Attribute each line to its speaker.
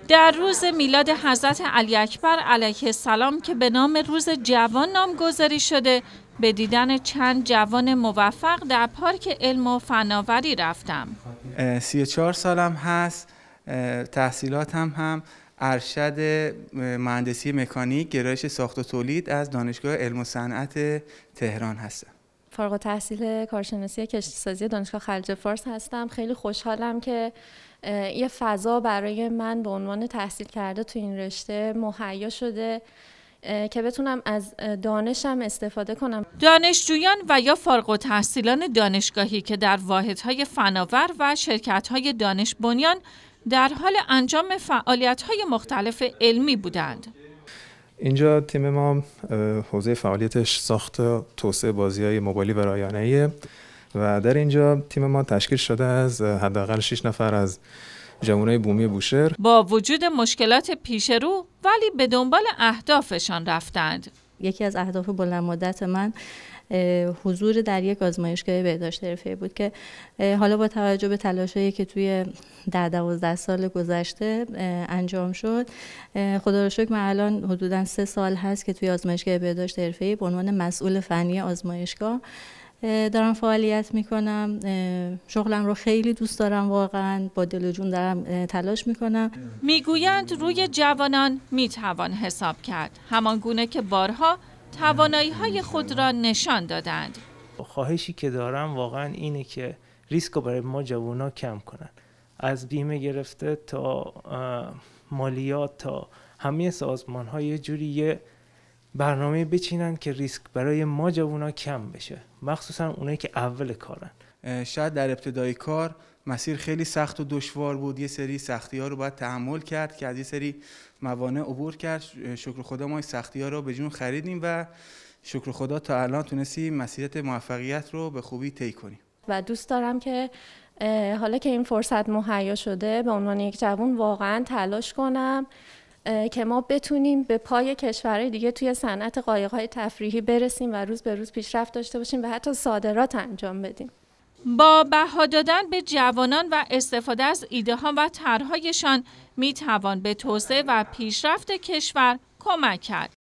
Speaker 1: در روز میلاد حضرت علی اکبر علیه السلام که به نام روز جوان نامگذاری شده، به دیدن چند جوان موفق در پارک علم و فناوری رفتم.
Speaker 2: 34 سالم هست، تحصیلاتم هم ارشد مهندسی مکانیک گرایش ساخت و تولید از دانشگاه علم و صنعت تهران هستم.
Speaker 3: فارغ التحصیل کارشناسی کشتیسازی دانشگاه خلیج فارس هستم. خیلی خوشحالم که یه فضا برای من به عنوان تحصیل کرده تو این رشته مهیا شده که بتونم از دانشم استفاده کنم.
Speaker 1: دانشجویان و یا فارغ التحصیلان دانشگاهی که در واحدهای فناور و شرکت‌های دانش بنیان در حال انجام فعالیت‌های مختلف علمی بودند.
Speaker 4: اینجا تیم ما حوزه فعالیتش ساخت توسعه بازی‌های موبایلی و رایانه‌ایه و در اینجا تیم ما تشکیل شده از حداقل 6 نفر از جوانای بومی بوشهر.
Speaker 1: با وجود مشکلات پیش رو ولی به دنبال اهدافشان رفتند.
Speaker 5: یکی از اهداف بلند مدت من حضور در یک آزمایشگاه بهداشت حرفه‌ای بود که حالا با توجه به تلاشایی که توی 10-12 سال گذشته انجام شد، خدا رو شکر من الان حدوداً 3 سال هست که توی آزمایشگاه بهداشت حرفه‌ای به عنوان مسئول فنی آزمایشگاه دارم فعالیت میکنم. شغلم رو خیلی دوست دارم، واقعا با دل و جون دارم تلاش میکنم.
Speaker 1: میگویند روی جوانان میتوان حساب کرد، همان گونه که بارها توانایی‌های خود را نشان دادند.
Speaker 6: خواهشی که دارم واقعا اینه که ریسک رو برای ما جوانا کم کنن، از بیمه گرفته تا مالیات تا همه سازمان‌ها یه جوری یه برنامه بچینن که ریسک برای ما جوانا کم بشه، مخصوصا اونایی که اول کارن.
Speaker 2: شاید در ابتدای کار مسیر خیلی سخت و دشوار بود، یه سری سختی‌ها رو باید تحمل کرد که از یه سری موانع عبور کرد. شکر خدا ما این سختی‌ها رو به جون خریدیم و شکر خدا تا الان تونستیم مسیرت موفقیت رو به خوبی طی کنیم.
Speaker 3: و دوست دارم که حالا که این فرصت مهیا شده به عنوان یک جوان واقعا تلاش کنم که ما بتونیم به پای کشورهای دیگه توی صنعت قایق‌های تفریحی برسیم و روز به روز پیشرفت داشته باشیم و حتی صادرات انجام بدیم.
Speaker 1: با بها دادن به جوانان و استفاده از ایده‌ها و طرح‌هایشان می‌توان به توسعه و پیشرفت کشور کمک کرد.